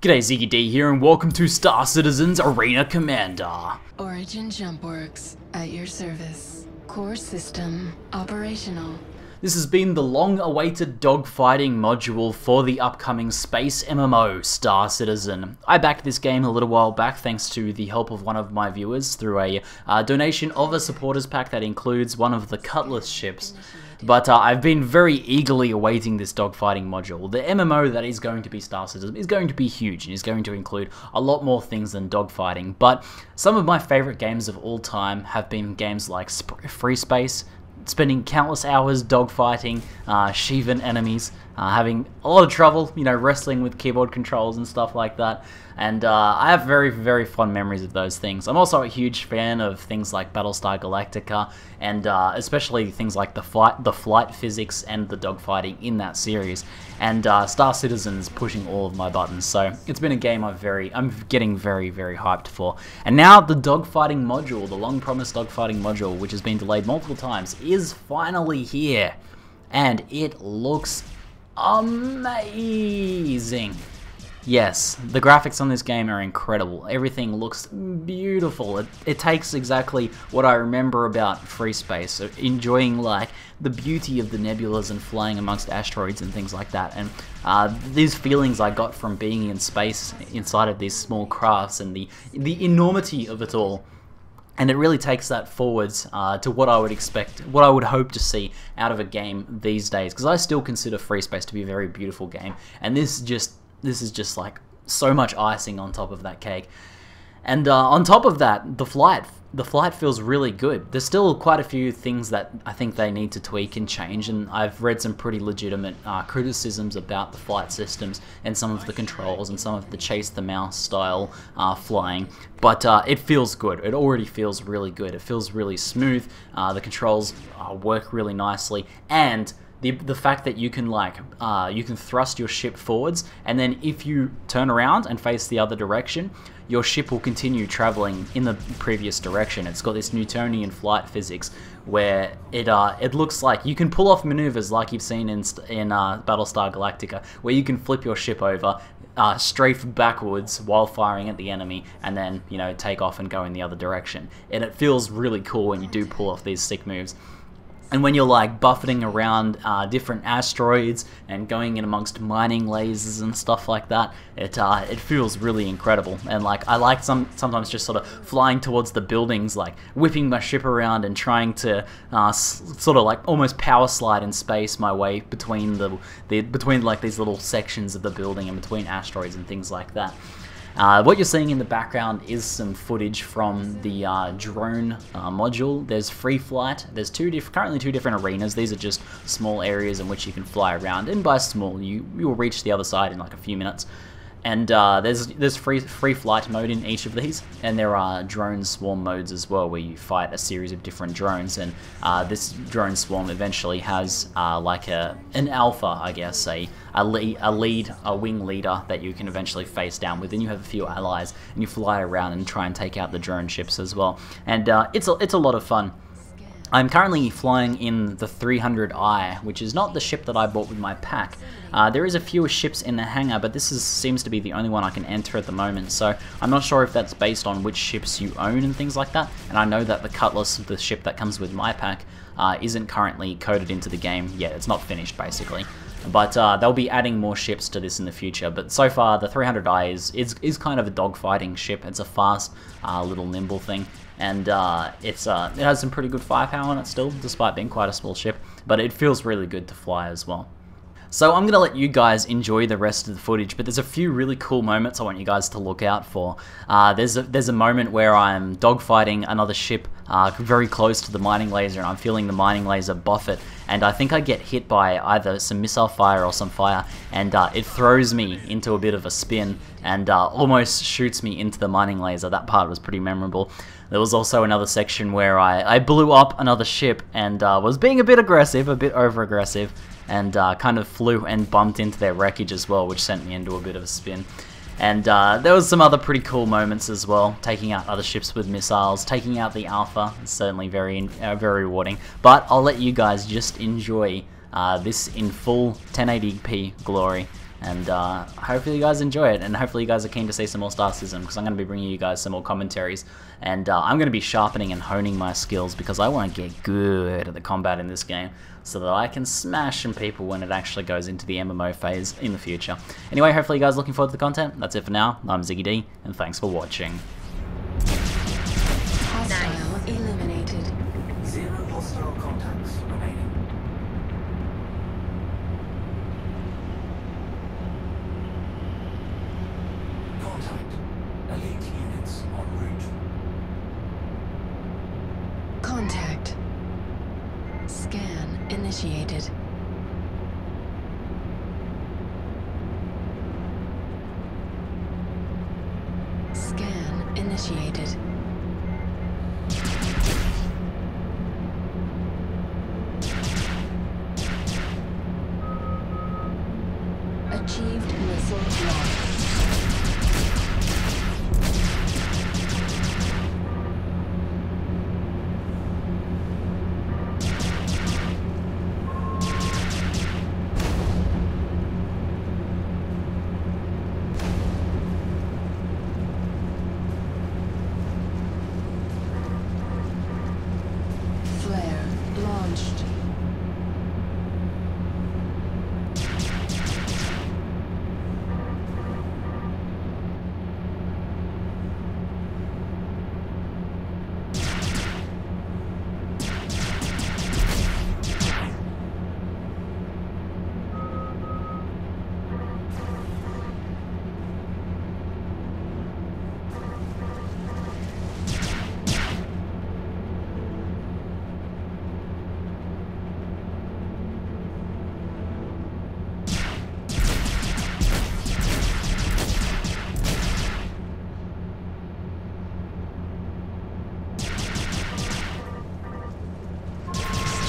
G'day, ZiggyD here, and welcome to Star Citizen's Arena Commander. Origin Jump Works, at your service. Core system operational. This has been the long-awaited dogfighting module for the upcoming space MMO, Star Citizen. I backed this game a little while back thanks to the help of one of my viewers through a donation of a supporters pack that includes one of the Cutlass ships. But I've been very eagerly awaiting this dogfighting module. The MMO that is going to be Star Citizen is going to be huge and is going to include a lot more things than dogfighting. But some of my favorite games of all time have been games like Free Space, spending countless hours dogfighting Shivan enemies, having a lot of trouble, wrestling with keyboard controls and stuff like that. And I have very, very fond memories of those things. I'm also a huge fan of things like Battlestar Galactica, and especially things like the flight physics and the dogfighting in that series. And Star Citizen is pushing all of my buttons, so it's been a game I'm getting very, very hyped for. And now the dogfighting module, the long-promised dogfighting module, which has been delayed multiple times, is finally here, and it looks amazing. Yes, the graphics on this game are incredible. Everything looks beautiful. It takes exactly what I remember about Free Space, so enjoying like the beauty of the nebulas and flying amongst asteroids and things like that. And these feelings I got from being in space inside of these small crafts and the enormity of it all. And it really takes that forwards to what I would expect, what I would hope to see out of a game these days. Because I still consider Free Space to be a very beautiful game, and this is just like so much icing on top of that cake. And on top of that, the flight feels really good. There's still quite a few things that I think they need to tweak and change, and I've read some pretty legitimate criticisms about the flight systems and some of the controls and some of the chase the mouse style flying. But it feels good. It already feels really good. It feels really smooth. The controls work really nicely, and the fact that you can you can thrust your ship forwards, and then if you turn around and face the other direction, your ship will continue traveling in the previous direction. It's got this Newtonian flight physics where it looks like you can pull off maneuvers like you've seen in Battlestar Galactica, where you can flip your ship over, strafe backwards while firing at the enemy, and then take off and go in the other direction. And it feels really cool when you do pull off these sick moves. And when you're like buffeting around different asteroids and going in amongst mining lasers and stuff like that, it feels really incredible. And like I like sometimes just sort of flying towards the buildings, like whipping my ship around and trying to sort of like almost power slide in space my way between between like these little sections of the building and between asteroids and things like that. What you're seeing in the background is some footage from the drone module. There's free flight. There's currently two different arenas. These are just small areas in which you can fly around, and by small, you will reach the other side in like a few minutes. And there's free flight mode in each of these, and there are drone swarm modes as well, where you fight a series of different drones. And this drone swarm eventually has like an alpha, I guess, a wing leader that you can eventually face down with. Then you have a few allies, and you fly around and try and take out the drone ships as well. And it's a lot of fun. I'm currently flying in the 300i, which is not the ship that I bought with my pack. There is a few ships in the hangar, but this seems to be the only one I can enter at the moment, so I'm not sure if that's based on which ships you own and things like that. And I know that the Cutlass, the ship that comes with my pack, isn't currently coded into the game yet. It's not finished, basically. But they'll be adding more ships to this in the future. But so far, the 300i is kind of a dogfighting ship. It's a fast, little nimble thing. And it has some pretty good firepower on it still, despite being quite a small ship. But it feels really good to fly as well. So I'm going to let you guys enjoy the rest of the footage, but there's a few really cool moments I want you guys to look out for. There's a moment where I'm dogfighting another ship very close to the mining laser, and I'm feeling the mining laser buff it, and I think I get hit by either some missile fire or some fire, and it throws me into a bit of a spin and almost shoots me into the mining laser. That part was pretty memorable. There was also another section where I blew up another ship and was being a bit aggressive, a bit over-aggressive, and kind of flew and bumped into their wreckage as well, which sent me into a bit of a spin. And there was some other pretty cool moments as well, taking out other ships with missiles, taking out the Alpha. It's certainly very rewarding. But I'll let you guys just enjoy this in full 1080p glory. And hopefully you guys enjoy it, and hopefully you guys are keen to see some more Star Citizen, because I'm going to be bringing you guys some more commentaries, and I'm going to be sharpening and honing my skills, because I want to get good at the combat in this game, so that I can smash some people when it actually goes into the MMO phase in the future. Anyway, hopefully you guys are looking forward to the content. That's it for now. I'm ZiggyD, and thanks for watching. Hostile eliminated. 0 hostile contacts remaining. Contact. Elite units en route. Contact. Scan initiated. Scan initiated. Achieved missile launch. Flare launched.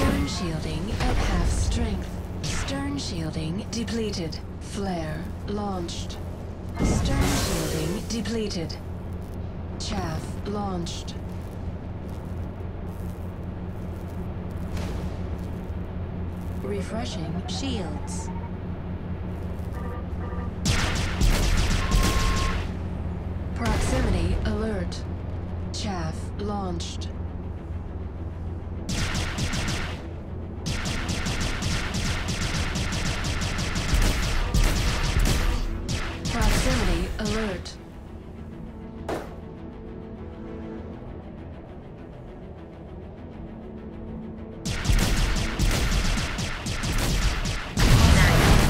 Stern shielding at half strength. Stern shielding depleted. Flare launched. Stern shielding depleted. Chaff launched. Refreshing shields. Proximity alert. Chaff launched. Proximity alert.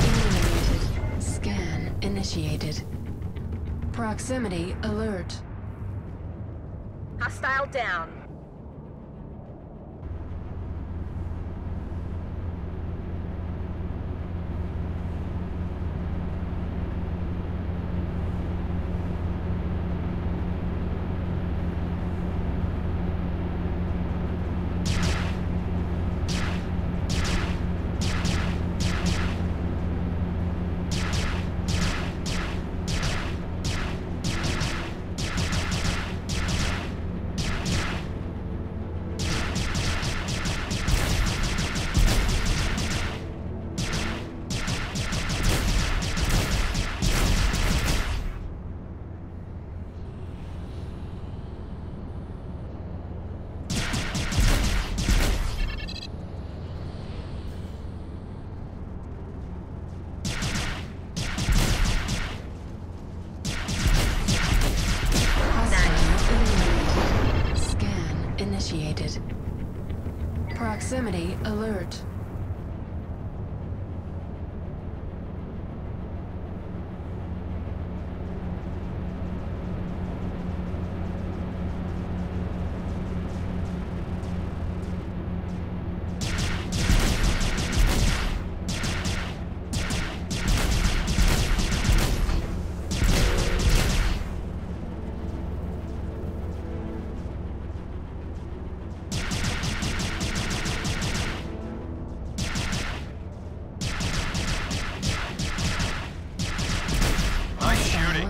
Eliminated. Scan initiated. Proximity alert. Hostile down. Initiated. Proximity alert.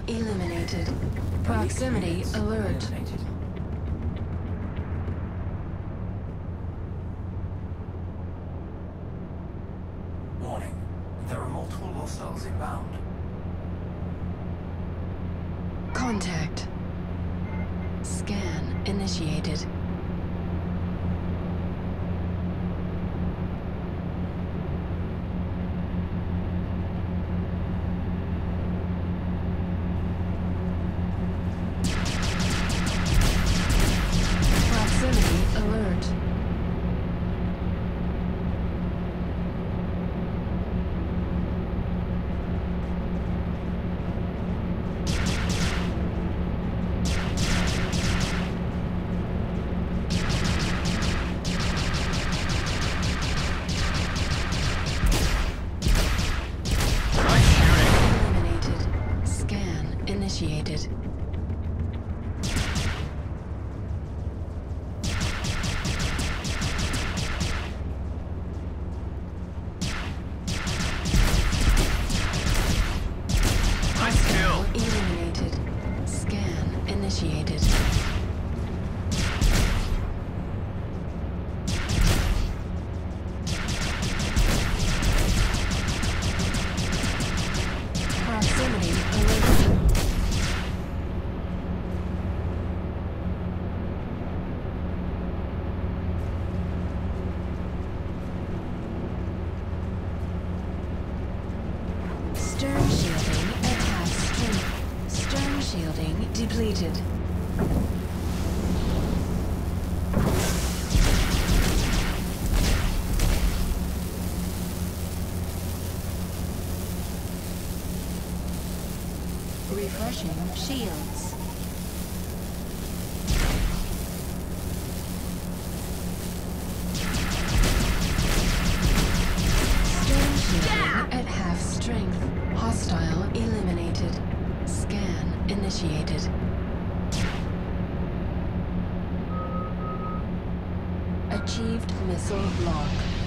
Eliminated. Proximity alert. Eliminated. Warning. There are multiple Multiple hostiles inbound. Contact. Scan initiated. Proximity alert. Eliminated. Scan initiated. Eliminated. Scan initiated. Proximity alert. Stern shielding at half strength. Stern shielding depleted. Refreshing shields. Stern shielding at half strength. Hostile eliminated. Scan initiated. Achieved missile lock.